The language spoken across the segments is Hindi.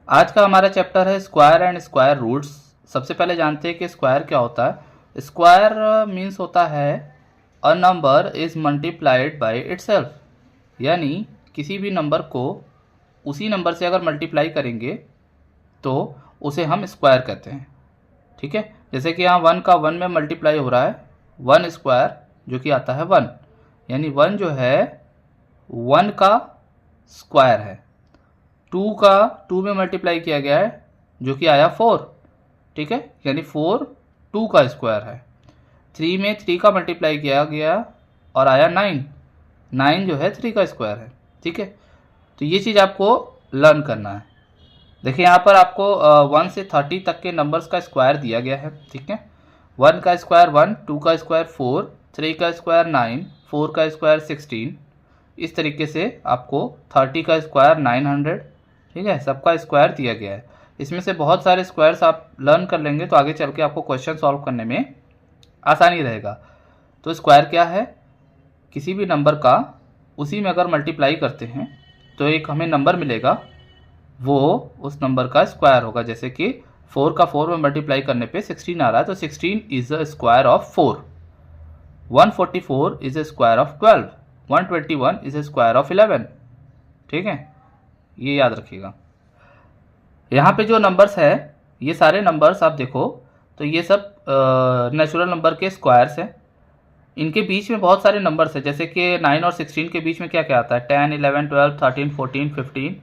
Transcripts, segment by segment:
आज का हमारा चैप्टर है स्क्वायर एंड स्क्वायर रूट्स। सबसे पहले जानते हैं कि स्क्वायर क्या होता है। स्क्वायर मीन्स होता है a number is multiplied by itself, यानी किसी भी नंबर को उसी नंबर से अगर मल्टीप्लाई करेंगे तो उसे हम स्क्वायर कहते हैं। ठीक है, जैसे कि यहाँ 1 का 1 में मल्टीप्लाई हो रहा है, 1 स्क्वायर जो कि आता है 1, यानी 1 जो है 1 का स्क्वायर है। 2 का 2 में मल्टीप्लाई किया गया है जो कि आया 4। ठीक है, यानी 4 2 का स्क्वायर है। 3 में 3 का मल्टीप्लाई किया गया और आया 9, 9 जो है 3 का स्क्वायर है। ठीक है, तो ये चीज़ आपको लर्न करना है। देखिए यहाँ पर आपको 1 से 30 तक के नंबर्स का स्क्वायर दिया गया है। ठीक है, 1 का स्क्वायर 1, 2 का स्क्वायर 4, 3 का स्क्वायर 9, 4 का स्क्वायर 16। इस तरीके से आपको 30 का स्क्वायर 900, ठीक है, सबका स्क्वायर दिया गया है। इसमें से बहुत सारे स्क्वायर्स आप लर्न कर लेंगे तो आगे चल के आपको क्वेश्चन सॉल्व करने में आसानी रहेगा। तो स्क्वायर क्या है? किसी भी नंबर का उसी में अगर मल्टीप्लाई करते हैं तो एक हमें नंबर मिलेगा, वो उस नंबर का स्क्वायर होगा। जैसे कि 4 का 4 में मल्टीप्लाई करने पे 16 आ रहा है, तो 16 is a square of 4। 144 is a square of 12। 121 is a square of 11। ठीक है, ये याद रखिएगा। यहाँ पे जो नंबर्स है, ये सारे नंबर्स आप देखो तो ये सब नेचुरल नंबर के स्क्वायर्स हैं। इनके बीच में बहुत सारे नंबर्स हैं, जैसे कि 9 और 16 के बीच में क्या क्या आता है, 10, 11, 12, 13, 14, 15।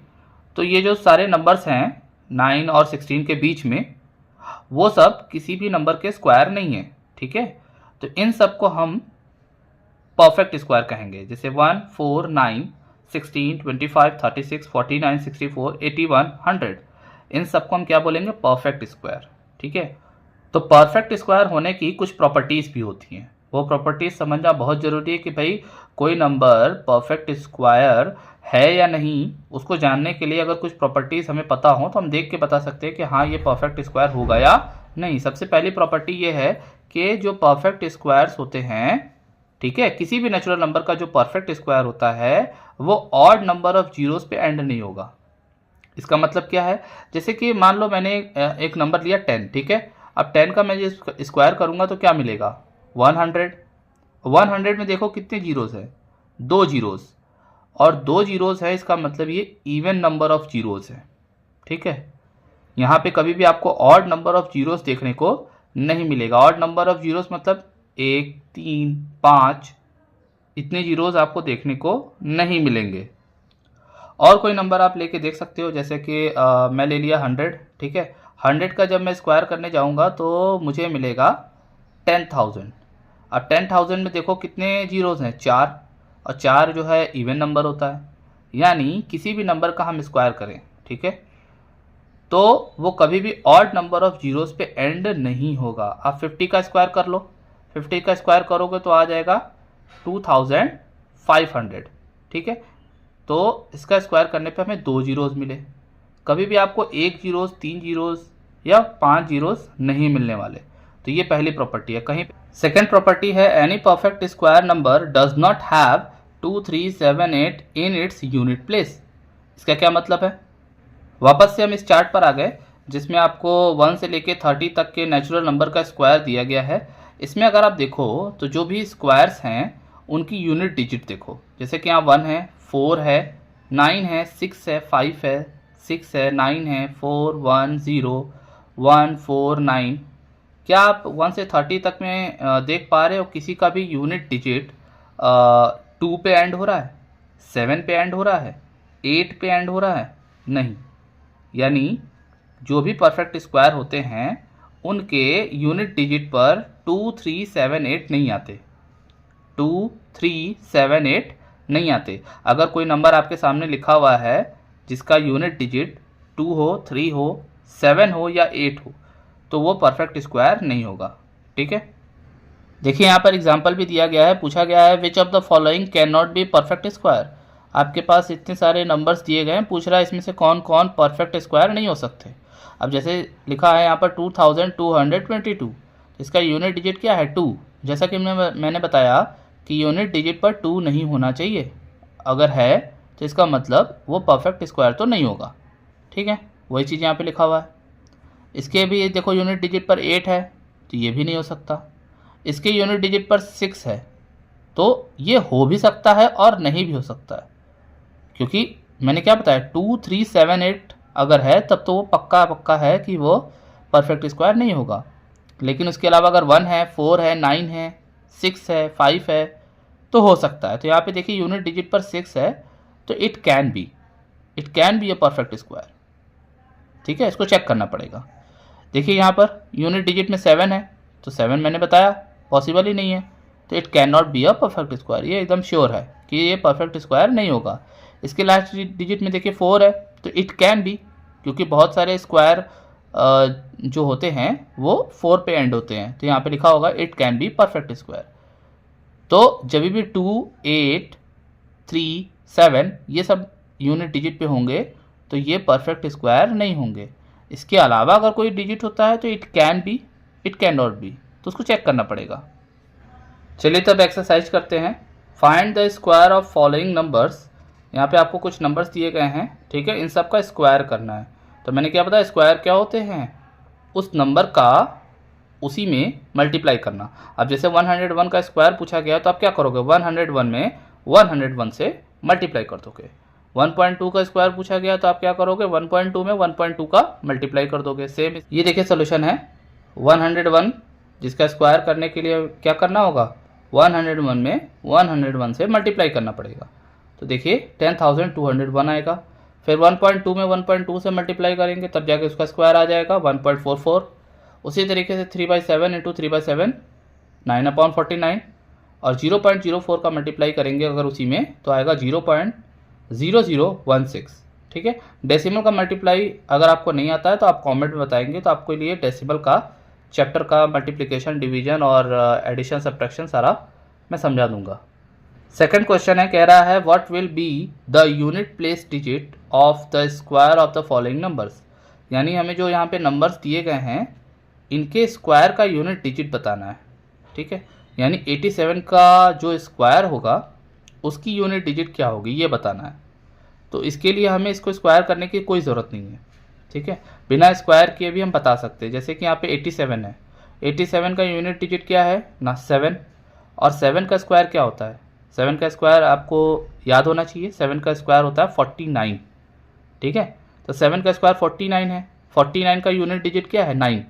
तो ये जो सारे नंबर्स हैं 9 और 16 के बीच में, वो सब किसी भी नंबर के स्क्वायर नहीं है। ठीक है, तो इन सब को हम परफेक्ट स्क्वायर कहेंगे। जैसे 1, 4, 9, 16, 25, 36, 49, 64, 81, 100, इन सबको हम क्या बोलेंगे? Perfect square. ठीक है, तो परफेक्ट स्क्वायर होने की कुछ प्रॉपर्टीज़ भी होती हैं। वो प्रॉपर्टीज़ समझना बहुत ज़रूरी है कि भाई कोई नंबर परफेक्ट स्क्वायर है या नहीं, उसको जानने के लिए अगर कुछ प्रॉपर्टीज़ हमें पता हो तो हम देख के बता सकते हैं कि हाँ ये परफेक्ट स्क्वायर होगा या नहीं। सबसे पहली प्रॉपर्टी ये है कि जो परफेक्ट स्क्वायर्स होते हैं, ठीक है, किसी भी नेचुरल नंबर का जो परफेक्ट स्क्वायर होता है वो ऑड नंबर ऑफ जीरोस पे एंड नहीं होगा। इसका मतलब क्या है? जैसे कि मान लो मैंने एक नंबर लिया 10, ठीक है, अब 10 का मैं स्क्वायर करूंगा तो क्या मिलेगा? 100। 100 में देखो कितने जीरोस है? 2 जीरोस, और 2 जीरोस है, इसका मतलब ये इवन नंबर ऑफ जीरोस है। ठीक है, यहाँ पे कभी भी आपको ऑड नंबर ऑफ जीरोस देखने को नहीं मिलेगा। ऑड नंबर ऑफ जीरोस मतलब 1, 3, 5, इतने जीरोस आपको देखने को नहीं मिलेंगे। और कोई नंबर आप लेके देख सकते हो, जैसे कि मैं ले लिया 100। ठीक है, 100 का जब मैं स्क्वायर करने जाऊंगा तो मुझे मिलेगा 10,000। अब 10,000 में देखो कितने जीरोस हैं? 4, और 4 जो है इवन नंबर होता है, यानी किसी भी नंबर का हम स्क्वायर करें, ठीक है, तो वो कभी भी ऑड नंबर ऑफ जीरोस पे एंड नहीं होगा। आप 50 का स्क्वायर कर लो, 50 का स्क्वायर करोगे तो आ जाएगा 2500। ठीक है, तो इसका स्क्वायर करने पे हमें 2 जीरोस मिले। कभी भी आपको 1 जीरोस, 3 जीरोस या 5 जीरोस नहीं मिलने वाले। तो ये पहली प्रॉपर्टी है। कहीं सेकेंड प्रॉपर्टी है, any perfect square number does not have 2, 3, 7, 8 in its unit place. इसका क्या मतलब है? वापस से हम इस चार्ट पर आ गए जिसमें आपको 1 से लेके 30 तक के नेचुरल नंबर का स्क्वायर दिया गया है। इसमें अगर आप देखो तो जो भी स्क्वायर्स हैं उनकी यूनिट डिजिट देखो। जैसे कि यहाँ 1 है, 4 है, 9 है, 6 है, 5 है, 6 है, 9 है, 4, 1, 0, 1, 4, 9। क्या आप 1 से 30 तक में देख पा रहे हो किसी का भी यूनिट डिजिट 2 पे एंड हो रहा है, 7 पे एंड हो रहा है, 8 पे एंड हो रहा है? नहीं। यानी जो भी परफेक्ट स्क्वायर होते हैं उनके यूनिट डिजिट पर 2, 3, 7, 8 नहीं आते। 2, 3, 7, 8 नहीं आते। अगर कोई नंबर आपके सामने लिखा हुआ है जिसका यूनिट डिजिट 2 हो, 3 हो, 7 हो या 8 हो, तो वो परफेक्ट स्क्वायर नहीं होगा। ठीक है, देखिए यहाँ पर एग्जाम्पल भी दिया गया है, पूछा गया है which of the following can not be perfect square. आपके पास इतने सारे नंबर्स दिए गए हैं, पूछ रहा है इसमें से कौन कौन परफेक्ट स्क्वायर नहीं हो सकते। अब जैसे लिखा है यहाँ पर 2222, इसका यूनिट डिजिट क्या है? 2। जैसा कि मैंने बताया कि यूनिट डिजिट पर 2 नहीं होना चाहिए, अगर है तो इसका मतलब वो परफेक्ट स्क्वायर तो नहीं होगा। ठीक है, वही चीज़ यहाँ पे लिखा हुआ है। इसके भी देखो यूनिट डिजिट पर 8 है तो ये भी नहीं हो सकता। इसके यूनिट डिजिट पर 6 है तो ये हो भी सकता है और नहीं भी हो सकता है, क्योंकि मैंने क्या बताया 2, 3, 7, 8 अगर है तब तो वो पक्का पक्का है कि वो परफेक्ट स्क्वायर नहीं होगा। लेकिन उसके अलावा अगर 1 है, 4 है, 9 है, 6 है, 5 है तो हो सकता है। तो यहाँ पे देखिए यूनिट डिजिट पर 6 है तो it can be a perfect square. ठीक है, इसको चेक करना पड़ेगा। देखिए यहाँ पर यूनिट डिजिट में 7 है तो 7 मैंने बताया पॉसिबल ही नहीं है, तो it can not be a perfect square. ये एकदम श्योर है कि ये परफेक्ट स्क्वायर नहीं होगा। इसके लास्ट डिजिट में देखिए 4 है तो इट कैन बी, क्योंकि बहुत सारे स्क्वायर जो होते हैं वो 4 पे एंड होते हैं, तो यहाँ पे लिखा होगा it can be perfect square. तो जब भी 2, 8, 3, 7 ये सब यूनिट डिजिट पे होंगे तो ये परफेक्ट स्क्वायर नहीं होंगे। इसके अलावा अगर कोई डिजिट होता है तो it can be, it can not be, तो उसको चेक करना पड़ेगा। चलिए तब एक्सरसाइज करते हैं। Find the square of following numbers. यहाँ पे आपको कुछ नंबर्स दिए गए हैं, ठीक है, इन सब का स्क्वायर करना है। तो मैंने क्या बताया, स्क्वायर क्या होते हैं, उस नंबर का उसी में मल्टीप्लाई करना। अब जैसे 101 का स्क्वायर पूछा गया तो आप क्या करोगे, 101 में 101 से मल्टीप्लाई कर दोगे। 1.2 का स्क्वायर पूछा गया तो आप क्या करोगे, 1.2 में 1.2 का मल्टीप्लाई कर दोगे। सेम ये देखिए सोल्यूशन है 101, जिसका स्क्वायर करने के लिए क्या करना होगा, 101 में 101 से मल्टीप्लाई करना पड़ेगा। तो देखिए 10,201 आएगा। फिर 1.2 में 1.2 से मल्टीप्लाई करेंगे तब जाके उसका स्क्वायर आ जाएगा 1.44। उसी तरीके से 3/7 इंटू 3/7 9/49, और 0.04 का मल्टीप्लाई करेंगे अगर उसी में तो आएगा 0.0016। ठीक है, डेसिमल का मल्टीप्लाई अगर आपको नहीं आता है तो आप कमेंट में बताएंगे, तो आपके लिए डेसिमल का चैप्टर का मल्टीप्लिकेशन, डिवीजन और एडिशन, सब्ट्रैक्शन सारा मैं समझा दूंगा। सेकंड क्वेश्चन है, कह रहा है what will be the unit place digit of the square of the following numbers. यानी हमें जो यहाँ पे नंबर्स दिए गए हैं इनके स्क्वायर का यूनिट डिजिट बताना है। ठीक है, यानी 87 का जो स्क्वायर होगा उसकी यूनिट डिजिट क्या होगी ये बताना है। तो इसके लिए हमें इसको स्क्वायर करने की कोई ज़रूरत नहीं है। ठीक है, बिना स्क्वायर किए भी हम बता सकते हैं। जैसे कि यहाँ पे 87 है, 87 का यूनिट डिजिट क्या है ना, 7, और 7 का स्क्वायर क्या होता है, 7 का स्क्वायर आपको याद होना चाहिए, 7 का स्क्वायर होता है 49। ठीक है, तो 7 का स्क्वायर 49 है, 49 का यूनिट डिजिट क्या है, 9।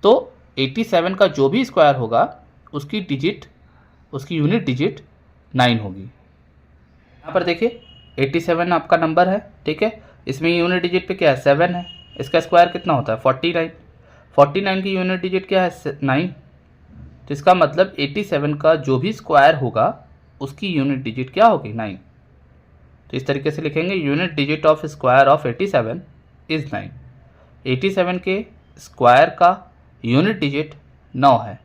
तो 87 का जो भी स्क्वायर होगा उसकी यूनिट डिजिट 9 होगी। यहाँ पर देखिए 87 आपका नंबर है, ठीक है, इसमें यूनिट डिजिट पे क्या है, 7 है, इसका स्क्वायर कितना होता है 49, 49 की यूनिट डिजिट क्या है 9। तो इसका मतलब 87 का जो भी स्क्वायर होगा उसकी यूनिट डिजिट क्या होगी, 9। तो इस तरीके से लिखेंगे unit digit of square of 87 is 9। 87 के स्क्वायर का यूनिट डिजिट 9 है।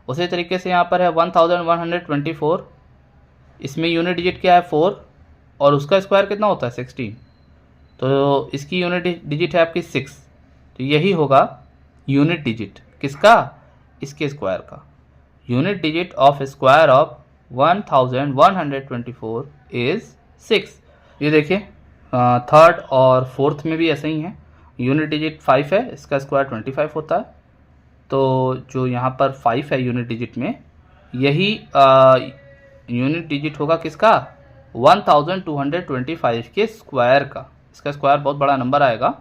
उसी तरीके से यहाँ पर है 1124, इसमें यूनिट डिजिट क्या है 4, और उसका स्क्वायर कितना होता है 16, तो इसकी यूनिट डिजिट है आपकी 6। तो यही होगा यूनिट डिजिट किसका, इसके स्क्वायर का। Unit digit of square of 1124 is 6। ये देखिए थर्ड और फोर्थ में भी ऐसा ही है, यूनिट डिजिट 5 है, इसका स्क्वायर 25 होता है। तो जो यहाँ पर 5 है यूनिट डिजिट में, यही यूनिट डिजिट होगा किसका, 1225 के स्क्वायर का। इसका स्क्वायर बहुत बड़ा नंबर आएगा,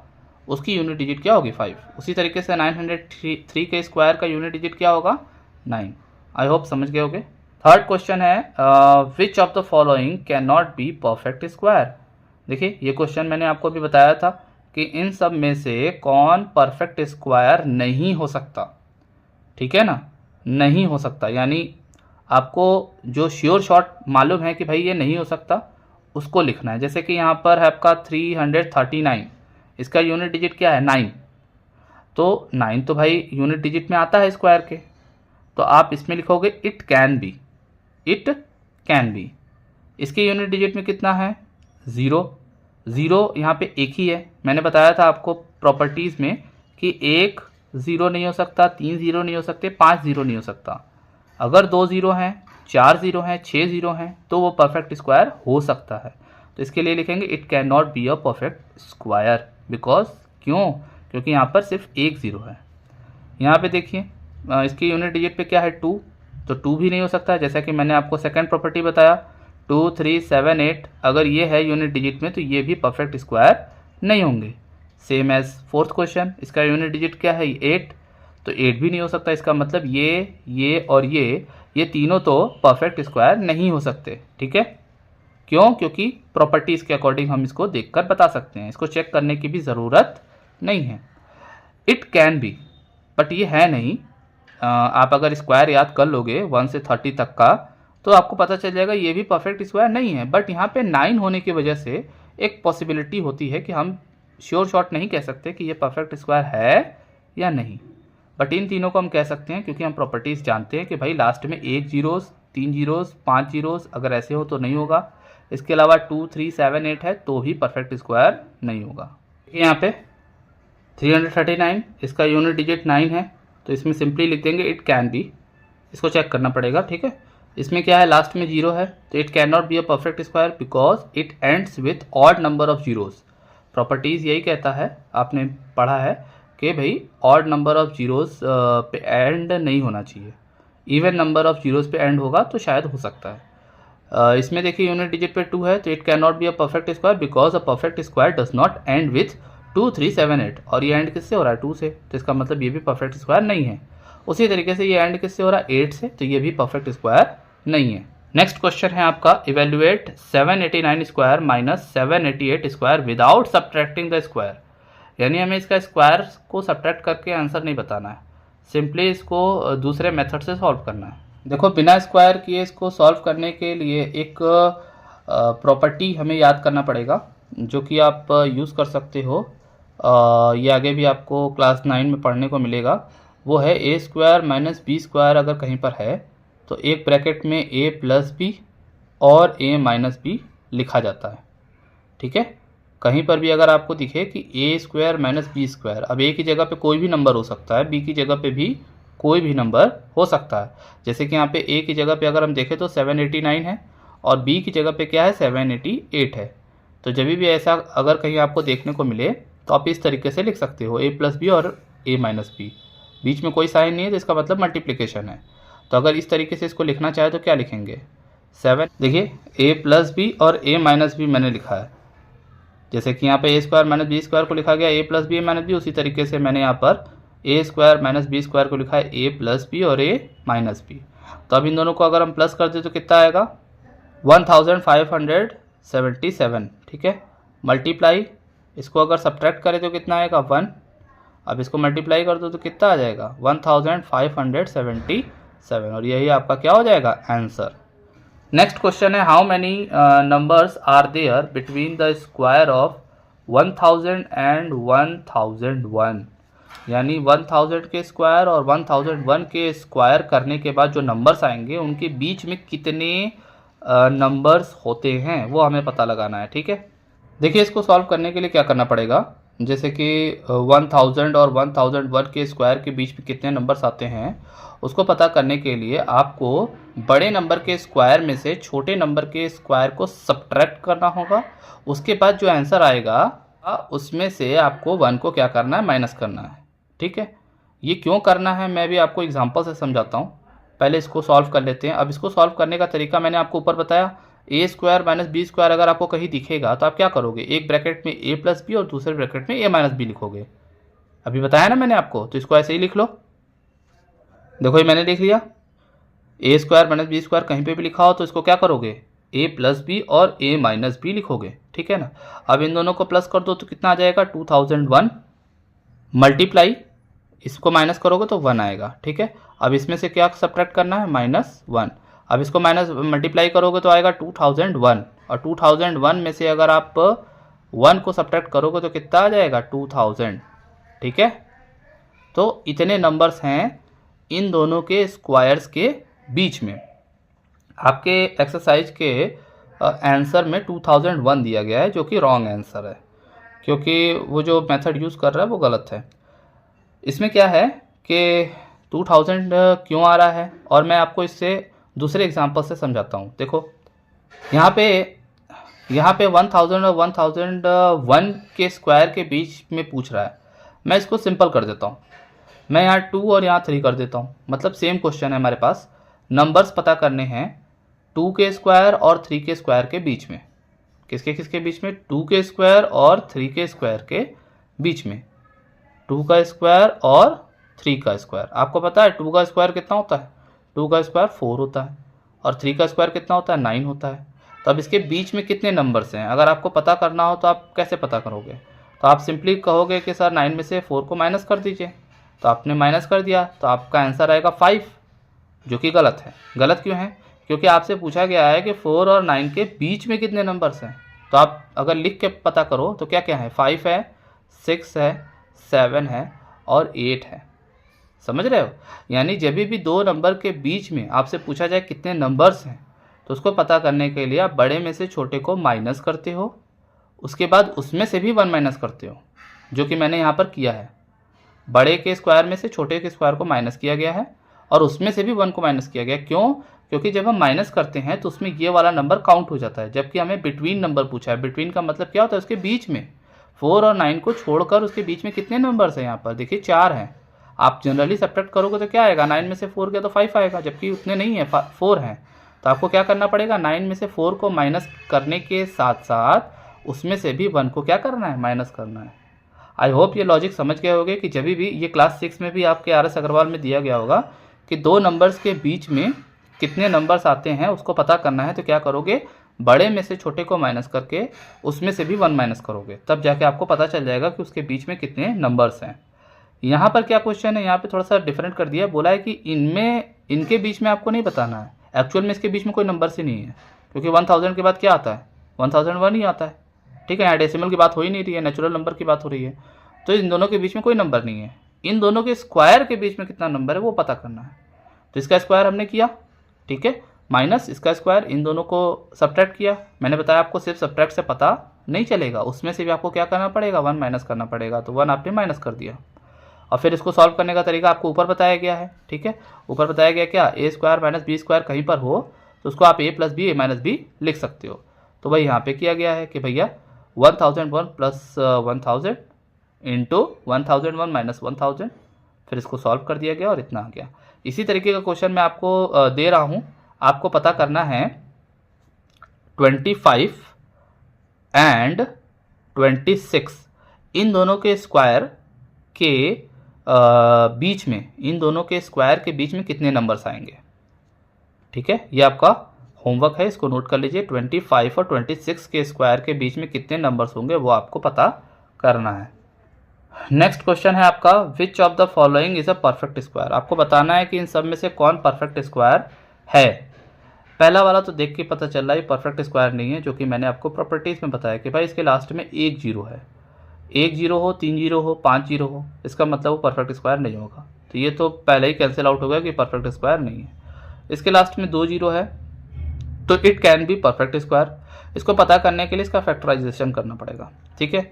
उसकी यूनिट डिजिट क्या होगी 5। उसी तरीके से 903 के स्क्वायर का यूनिट डिजिट क्या होगा 9। आई होप समझ गए होगे। थर्ड क्वेश्चन है which of the following can not be perfect square. देखिए ये क्वेश्चन मैंने आपको भी बताया था कि इन सब में से कौन परफेक्ट स्क्वायर नहीं हो सकता। ठीक है ना, नहीं हो सकता, यानी आपको जो श्योर शॉट मालूम है कि भाई ये नहीं हो सकता उसको लिखना है। जैसे कि यहाँ पर है आपका 339, इसका यूनिट डिजिट क्या है 9। तो 9 तो भाई यूनिट डिजिट में आता है स्क्वायर के, तो आप इसमें लिखोगे it can be, it can be. इसके यूनिट डिजिट में कितना है 0, 0 यहाँ पे एक ही है। मैंने बताया था आपको प्रॉपर्टीज़ में कि 1 0 नहीं हो सकता, 3 0 नहीं हो सकते, 5 0 नहीं हो सकता। अगर 2 0 हैं, 4 0 हैं, 6 0 हैं तो वो परफेक्ट स्क्वायर हो सकता है। तो इसके लिए लिखेंगे it can not be a perfect square because क्यों? क्योंकि यहाँ पर सिर्फ एक ज़ीरो है। यहाँ पे देखिए इसकी यूनिट डिजिट पे क्या है 2, तो 2 भी नहीं हो सकता है, जैसा कि मैंने आपको सेकंड प्रॉपर्टी बताया 2, 3, 7, 8 अगर ये है यूनिट डिजिट में तो ये भी परफेक्ट स्क्वायर नहीं होंगे। सेम एज फोर्थ क्वेश्चन, इसका यूनिट डिजिट क्या है 8, तो 8 भी नहीं हो सकता। इसका मतलब ये और ये तीनों तो परफेक्ट स्क्वायर नहीं हो सकते। ठीक है, क्यों? क्योंकि प्रॉपर्टीज़ के अकॉर्डिंग हम इसको देखकर बता सकते हैं, इसको चेक करने की भी ज़रूरत नहीं है। इट कैन बी, बट ये है नहीं। आप अगर स्क्वायर याद कर लोगे 1 से 30 तक का तो आपको पता चल जाएगा ये भी परफेक्ट स्क्वायर नहीं है। बट यहाँ पे 9 होने की वजह से एक पॉसिबिलिटी होती है कि हम श्योर शॉट नहीं कह सकते कि ये परफेक्ट स्क्वायर है या नहीं, बट इन तीनों को हम कह सकते हैं क्योंकि हम प्रॉपर्टीज़ जानते हैं कि भाई लास्ट में 1 जीरोज़, 3 जीरोज़, 5 जीरोज़ अगर ऐसे हो तो नहीं होगा। इसके अलावा 2, 3, 7, 8 है तो भी परफेक्ट स्क्वायर नहीं होगा। यहाँ पे 339 इसका यूनिट डिजिट 9 है तो इसमें सिंपली लिख देंगे इट कैन बी। इसको चेक करना पड़ेगा। ठीक है, इसमें क्या है लास्ट में 0 है तो it can not be a perfect square because it ends with odd number of zeros. Properties यही कहता है, आपने पढ़ा है कि भाई ऑड नंबर ऑफ जीरोज़ पे एंड नहीं होना चाहिए, इवन नंबर ऑफ जीरोज़ पे एंड होगा तो शायद हो सकता है। इसमें देखिए यूनिट डिजिट पे 2 है तो it can not be a perfect square because a perfect square does not and with 2, 3, 7, 8 और ये एंड किससे हो रहा है 2 से, तो इसका मतलब ये भी परफेक्ट स्क्वायर नहीं है। उसी तरीके से ये एंड किससे हो रहा है 8 से, तो ये भी परफेक्ट स्क्वायर नहीं है। नेक्स्ट क्वेश्चन है आपका evaluate 789 square minus 788 square without subtracting the square. यानी हमें इसका स्क्वायर को सब्ट्रैक्ट करके आंसर नहीं बताना है, सिंपली इसको दूसरे मेथड से सॉल्व करना है। देखो बिना स्क्वायर किए इसको सॉल्व करने के लिए एक प्रॉपर्टी हमें याद करना पड़ेगा जो कि आप यूज़ कर सकते हो, ये आगे भी आपको क्लास 9 में पढ़ने को मिलेगा। वो है ए स्क्वायर माइनस बी स्क्वायर अगर कहीं पर है तो एक ब्रैकेट में ए प्लस बी और ए माइनस बी लिखा जाता है। ठीक है, कहीं पर भी अगर आपको दिखे कि ए स्क्वायर माइनस बी स्क्वायर, अब ए की जगह पे कोई भी नंबर हो सकता है, बी की जगह पे भी कोई भी नंबर हो सकता है। जैसे कि यहाँ पे ए की जगह पे अगर हम देखें तो 789 है और बी की जगह पे क्या है 788 है। तो जब भी ऐसा अगर कहीं आपको देखने को मिले तो आप इस तरीके से लिख सकते हो ए प्लस बी और ए माइनस बी, बीच में कोई साइन नहीं है तो इसका मतलब मल्टीप्लिकेशन है। तो अगर इस तरीके से इसको लिखना चाहे तो क्या लिखेंगे 7, देखिए ए प्लस बी और ए माइनस बी मैंने लिखा है, जैसे कि यहाँ पे ए स्क्वायर माइनस बी स्क्वायर को लिखा गया ए प्लस बी ए माइनस बी, उसी तरीके से मैंने यहाँ पर ए स्क्वायर माइनस बी स्क्वायर को लिखा है ए प्लस बी और ए माइनस बी। तो अब इन दोनों को अगर हम प्लस कर दें तो कितना आएगा 1577। ठीक है, मल्टीप्लाई इसको अगर सब्ट्रैक्ट करें तो कितना आएगा 1, अब इसको मल्टीप्लाई कर दो तो कितना आ जाएगा 1577 और यही आपका क्या हो जाएगा आंसर। नेक्स्ट क्वेश्चन है how many numbers are there between the square of 1000 and 1001। यानी 1000 के स्क्वायर और 1001 के स्क्वायर करने के बाद जो नंबर्स आएंगे उनके बीच में कितने नंबर्स होते हैं वो हमें पता लगाना है। ठीक है, देखिए इसको सॉल्व करने के लिए क्या करना पड़ेगा, जैसे कि 1000 और 1001 के स्क्वायर के बीच में कितने नंबर्स आते हैं उसको पता करने के लिए आपको बड़े नंबर के स्क्वायर में से छोटे नंबर के स्क्वायर को सब्ट्रैक्ट करना होगा। उसके बाद जो आंसर आएगा उसमें से आपको 1 को क्या करना है माइनस करना है। ठीक है, ये क्यों करना है मैं भी आपको एग्जांपल से समझाता हूँ। पहले इसको सॉल्व कर लेते हैं। अब इसको सॉल्व करने का तरीका मैंने आपको ऊपर बताया, ए स्क्वायर माइनस बी स्क्वायर अगर आपको कहीं दिखेगा तो आप क्या करोगे, एक ब्रैकेट में ए प्लस बी और दूसरे ब्रैकेट में ए माइनस बी लिखोगे। अभी बताया ना मैंने आपको, तो इसको ऐसे ही लिख लो। देखो ये मैंने लिख लिया, ए स्क्वायर माइनस बी स्क्वायर कहीं पे भी लिखा हो तो इसको क्या करोगे ए प्लस बी और ए माइनस बी लिखोगे। ठीक है ना, अब इन दोनों को प्लस कर दो तो कितना आ जाएगा 2001, मल्टीप्लाई इसको माइनस करोगे तो 1 आएगा। ठीक है, अब इसमें से क्या सब्ट्रैक्ट करना है -1। अब इसको माइनस मल्टीप्लाई करोगे तो आएगा 2001 और 2001 में से अगर आप 1 को सब्ट्रैक्ट करोगे तो कितना आ जाएगा 2000। ठीक है, तो इतने नंबर्स हैं इन दोनों के स्क्वायर्स के बीच में। आपके एक्सरसाइज के आंसर में 2001 दिया गया है जो कि रॉन्ग आंसर है, क्योंकि वो जो मेथड यूज़ कर रहा है वो गलत है। इसमें क्या है कि 2000 क्यों आ रहा है और मैं आपको इससे दूसरे एग्जांपल से समझाता हूँ। देखो यहाँ पे यहाँ पे 1000 और 1001 के स्क्वायर के बीच में पूछ रहा है। मैं इसको सिंपल कर देता हूँ, मैं यहाँ 2 और यहाँ 3 कर देता हूँ। मतलब सेम क्वेश्चन है हमारे पास, नंबर्स पता करने हैं 2 के स्क्वायर और 3 के स्क्वायर के बीच में। किसके किसके बीच में? 2 के स्क्वायर और 3 के स्क्वायर के बीच में। 2 का स्क्वायर और 3 का स्क्वायर। आपको पता है 2 का स्क्वायर कितना होता है? 2 का स्क्वायर 4 होता है और 3 का स्क्वायर कितना होता है? 9 होता है। तो अब इसके बीच में कितने नंबर्स हैं अगर आपको पता करना हो तो आप कैसे पता करोगे? तो आप सिंपली कहोगे कि सर 9 में से 4 को माइनस कर दीजिए। तो आपने माइनस कर दिया तो आपका आंसर आएगा 5, जो कि गलत है। गलत क्यों है? क्योंकि आपसे पूछा गया है कि 4 और 9 के बीच में कितने नंबर्स हैं। तो आप अगर लिख के पता करो तो क्या क्या है? 5 है, 6 है, 7 है और 8 है। समझ रहे हो? यानी जब भी दो नंबर के बीच में आपसे पूछा जाए कितने नंबर्स हैं, तो उसको पता करने के लिए आप बड़े में से छोटे को माइनस करते हो, उसके बाद उसमें से भी 1 माइनस करते हो, जो कि मैंने यहाँ पर किया है। बड़े के स्क्वायर में से छोटे के स्क्वायर को माइनस किया गया है और उसमें से भी 1 को माइनस किया गया। क्यों? क्योंकि जब हम माइनस करते हैं तो उसमें ये वाला नंबर काउंट हो जाता है, जबकि हमें बिटवीन नंबर पूछा है। बिटवीन का मतलब क्या होता है? उसके बीच में। 4 और 9 को छोड़कर उसके बीच में कितने नंबर्स हैं? यहाँ पर देखिए 4 हैं। आप जनरली सब्ट्रैक्ट करोगे तो क्या आएगा? 9 में से 4 गया तो 5 आएगा, जबकि उतने नहीं है, 4 हैं। तो आपको क्या करना पड़ेगा? 9 में से 4 को माइनस करने के साथ साथ उसमें से भी 1 को क्या करना है? माइनस करना है। आई होप ये लॉजिक समझ गए होगे कि जब भी ये क्लास 6 में भी आपके RS अग्रवाल में दिया गया होगा कि दो नंबर्स के बीच में कितने नंबर्स आते हैं उसको पता करना है, तो क्या करोगे? बड़े में से छोटे को माइनस करके उसमें से भी 1 माइनस करोगे, तब जाके आपको पता चल जाएगा कि उसके बीच में कितने नंबर्स हैं। यहाँ पर क्या क्वेश्चन है? यहाँ पे थोड़ा सा डिफरेंट कर दिया, बोला है कि इनके बीच में आपको नहीं बताना है। एक्चुअल में इसके बीच में कोई नंबर से नहीं है, क्योंकि 1000 के बाद क्या आता है? 1001 ही आता है। ठीक है, यहाँ डेसिमल की बात हो ही नहीं रही है, नेचुरल नंबर की बात हो रही है। तो इन दोनों के बीच में कोई नंबर नहीं है। इन दोनों के स्क्वायर के बीच में कितना नंबर है वो पता करना है। तो इसका स्क्वायर हमने किया, ठीक है, माइनस इसका स्क्वायर, इन दोनों को सब्ट्रैक्ट किया। मैंने बताया आपको सिर्फ सब्ट्रैक्ट से पता नहीं चलेगा, उसमें से भी आपको क्या करना पड़ेगा? 1 माइनस करना पड़ेगा। तो 1 आपने माइनस कर दिया और फिर इसको सॉल्व करने का तरीका आपको ऊपर बताया गया है। ठीक है, ऊपर बताया गया क्या? ए स्क्वायर माइनस बी स्क्वायर कहीं पर हो तो उसको आप ए प्लस बी, ए माइनस बी लिख सकते हो। तो भाई यहाँ पे किया गया है कि भैया 1001 प्लस 1000 इंटू 1001 माइनस 1000, फिर इसको सॉल्व कर दिया गया और इतना आ गया। इसी तरीके का क्वेश्चन मैं आपको दे रहा हूँ। आपको पता करना है 25 एंड 26 इन दोनों के स्क्वायर के बीच में, इन दोनों के स्क्वायर के बीच में कितने नंबर्स आएंगे। ठीक है, ये आपका होमवर्क है, इसको नोट कर लीजिए। 25 और 26 के स्क्वायर के बीच में कितने नंबर्स होंगे वो आपको पता करना है। नेक्स्ट क्वेश्चन है आपका, which of the following is a perfect square. आपको बताना है कि इन सब में से कौन परफेक्ट स्क्वायर है। पहला वाला तो देख के पता चल रहा है परफेक्ट स्क्वायर नहीं है, जो कि मैंने आपको प्रॉपर्टीज में बताया कि भाई इसके लास्ट में एक जीरो है। एक जीरो हो, 3 जीरो हो, 5 जीरो हो, इसका मतलब वो परफेक्ट स्क्वायर नहीं होगा। तो ये तो पहले ही कैंसिल आउट हो गया कि परफेक्ट स्क्वायर नहीं है। इसके लास्ट में 2 जीरो है तो it can be perfect square. इसको पता करने के लिए इसका फैक्टराइजेशन करना पड़ेगा। ठीक है,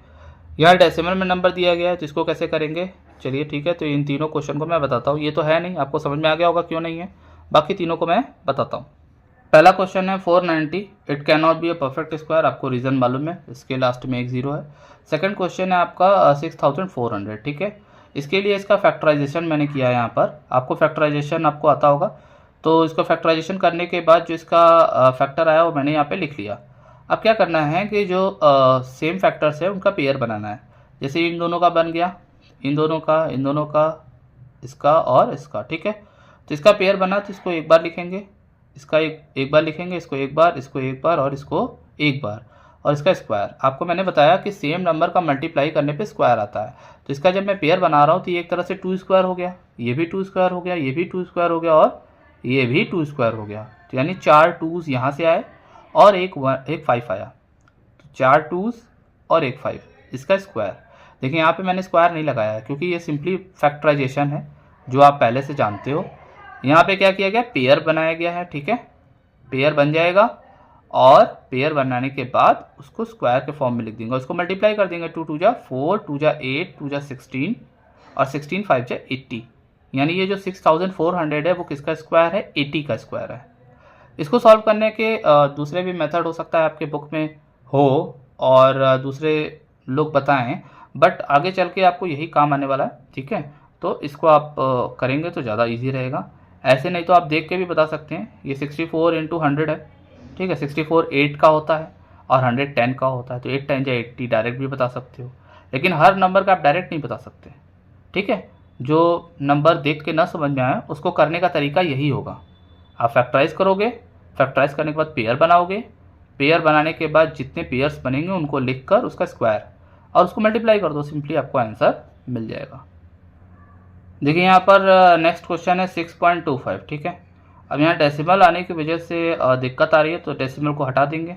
यहाँ डेसिमल में नंबर दिया गया है तो इसको कैसे करेंगे? चलिए ठीक है, तो इन तीनों क्वेश्चन को मैं बताता हूँ। ये तो है नहीं, आपको समझ में आ गया होगा क्यों नहीं है, बाकी तीनों को मैं बताता हूँ। पहला क्वेश्चन है 490, it can not be a perfect square. आपको रीजन मालूम है, इसके लास्ट में एक जीरो है। सेकंड क्वेश्चन है आपका 6400। ठीक है, इसके लिए इसका फैक्टराइजेशन मैंने किया है। यहाँ पर आपको फैक्टराइजेशन आपको आता होगा, तो इसको फैक्टराइजेशन करने के बाद जो इसका फैक्टर आया वो मैंने यहाँ पे लिख लिया। अब क्या करना है कि जो सेम फैक्टर्स है उनका पेयर बनाना है। जैसे इन दोनों का बन गया, इन दोनों का, इसका और इसका। ठीक है, तो इसका पेयर बना तो इसको एक बार लिखेंगे, इसका एक बार लिखेंगे, इसको एक बार, इसको एक बार और इसको एक बार, और इसका स्क्वायर। आपको मैंने बताया कि सेम नंबर का मल्टीप्लाई करने पे स्क्वायर आता है। तो इसका जब मैं पेयर बना रहा हूँ तो ये एक तरह से 2 स्क्वायर हो गया, ये भी 2 स्क्वायर हो गया, ये भी 2 स्क्वायर हो गया और ये भी 2 स्क्वायर हो गया। तो यानी 4 2s यहाँ से आए और एक 5 आया, तो 4 2s और एक 5, इसका स्क्वायर। देखिए यहाँ पे मैंने स्क्वायर नहीं लगाया है क्योंकि ये सिंपली फैक्टराइजेशन है जो आप पहले से जानते हो। यहाँ पे क्या किया गया? पेयर बनाया गया है। ठीक है, पेयर बन जाएगा और पेयर बनाने के बाद उसको स्क्वायर के फॉर्म में लिख देंगे, उसको मल्टीप्लाई कर देंगे। 2 2 जा 4, 2 जा 8, 2 जा 16 और 16 5 जा 80। यानी ये जो 6400 है वो किसका स्क्वायर है? 80 का स्क्वायर है। इसको सॉल्व करने के दूसरे भी मेथड हो सकता है, आपके बुक में हो और दूसरे लोग बताएं, बट आगे चल के आपको यही काम आने वाला है, ठीक है। तो इसको आप करेंगे तो ज़्यादा इजी रहेगा। ऐसे नहीं तो आप देख के भी बता सकते हैं। ये 64 इंटू 100 है, ठीक है। 64 8 का होता है और 100 10 का होता है, तो 8 10 या 80 डायरेक्ट भी बता सकते हो, लेकिन हर नंबर का आप डायरेक्ट नहीं बता सकते, ठीक है। जो नंबर देख के ना समझ में आए उसको करने का तरीका यही होगा। आप फैक्टराइज करोगे, फैक्टराइज करने के बाद पेयर बनाओगे, पेयर बनाने के बाद जितने पेयर्स बनेंगे उनको लिखकर उसका स्क्वायर और उसको मल्टीप्लाई कर दो, सिंपली आपको आंसर मिल जाएगा। देखिए यहाँ पर नेक्स्ट क्वेश्चन है 6.25, ठीक है। अब यहाँ डेसिमल आने की वजह से दिक्कत आ रही है, तो डेसिमल को हटा देंगे।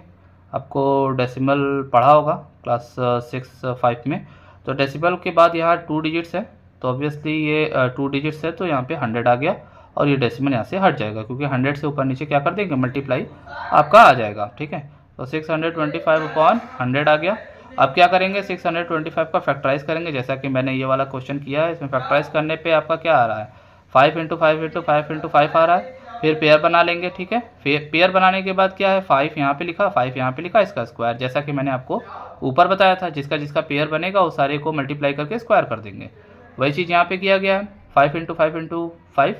आपको डेसिमल पढ़ा होगा क्लास 6-5 में। तो डेसिमल के बाद यहाँ 2 डिजिट्स है, तो ऑब्वियसली ये 2 डिजिट्स है, तो यहाँ पे 100 आ गया और ये डेसिमल यहाँ से हट जाएगा, क्योंकि 100 से ऊपर नीचे क्या कर देंगे, मल्टीप्लाई आपका आ जाएगा, ठीक है। तो 625/100 आ गया। अब क्या करेंगे, 625 का फैक्टराइज करेंगे, जैसा कि मैंने ये वाला क्वेश्चन किया है। इसमें फैक्टराइज करने पे आपका क्या आ रहा है, 5 इंटू 5 इंटू 5 इंटू 5 आ रहा है। फिर पेयर बना लेंगे, ठीक है। फिर पेयर बनाने के बाद क्या है, 5 यहाँ पे लिखा, 5 यहाँ पे लिखा, इसका स्क्वायर, जैसा कि मैंने आपको ऊपर बताया था। जिसका जिसका पेयर बनेगा उस सारे को मल्टीप्लाई करके स्क्वायर कर देंगे। वही चीज़ यहाँ पे किया गया है, 5 इंटू 5 इंटू 5,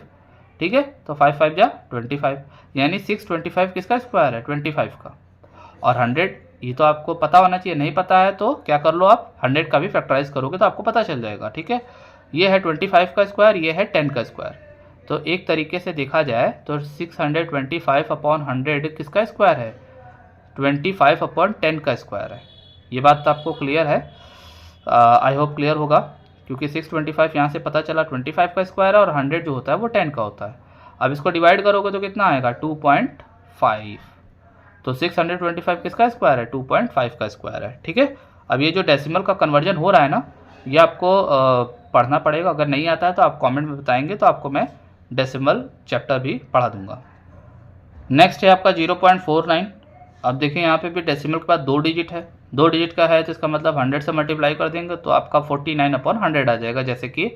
ठीक है। तो 5 5 जा 25, यानी 625 किसका स्क्वायर है, 25 का। और 100 ये तो आपको पता होना चाहिए, नहीं पता है तो क्या कर लो आप, 100 का भी फैक्टराइज करोगे तो आपको पता चल जाएगा, ठीक है। ये है 25 का स्क्वायर, ये है 10 का स्क्वायर। तो एक तरीके से देखा जाए तो 625/100 किसका स्क्वायर है, 25/10 का स्क्वायर है। ये बात तो आपको क्लियर है, आई होप क्लियर होगा, क्योंकि 625 यहाँ से पता चला 25 का स्क्वायर है और 100 जो होता है वो 10 का होता है। अब इसको डिवाइड करोगे तो कितना आएगा, 2.5। तो 625 किसका स्क्वायर है, 2.5 का स्क्वायर है, ठीक है। अब ये जो डेसिमल का कन्वर्जन हो रहा है ना, ये आपको पढ़ना पड़ेगा। अगर नहीं आता है तो आप कमेंट में बताएंगे, तो आपको मैं डेसिमल चैप्टर भी पढ़ा दूंगा। नेक्स्ट है आपका 0.49। अब देखिए यहाँ पे भी डेसिमल के बाद 2 डिजिट है, 2 डिजिट का है, तो इसका मतलब 100 से मल्टीप्लाई कर देंगे तो आपका 49/100 आ जाएगा, जैसे कि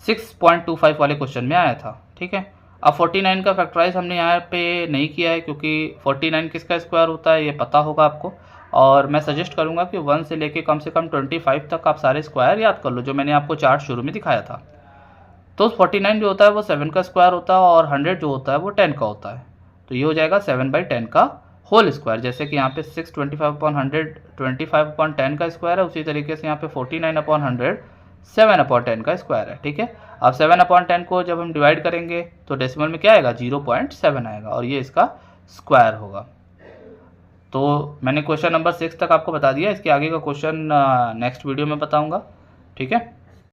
6.25 वाले क्वेश्चन में आया था, ठीक है। अब 49 का फैक्टराइज हमने यहाँ पे नहीं किया है, क्योंकि 49 किसका स्क्वायर होता है ये पता होगा आपको। और मैं सजेस्ट करूँगा कि 1 से लेके कम से कम 25 तक आप सारे स्क्वायर याद कर लो, जो मैंने आपको चार्ट शुरू में दिखाया था। तो 49 जो होता है वो 7 का स्क्वायर होता है और 100 जो होता है वो 10 का होता है। तो ये हो जाएगा 7/10 का होल स्क्वायर। जैसे कि यहाँ पे 625/100 25/10 का स्क्वायर है, उसी तरीके से यहाँ पे 49/100 7/10 का स्क्वायर है, ठीक है। अब 7/10 को जब हम डिवाइड करेंगे तो डेसिमल में क्या आएगा, 0.7 आएगा और ये इसका स्क्वायर होगा। तो मैंने क्वेश्चन नंबर 6 तक आपको बता दिया, इसके आगे का क्वेश्चन नेक्स्ट वीडियो में बताऊंगा, ठीक है।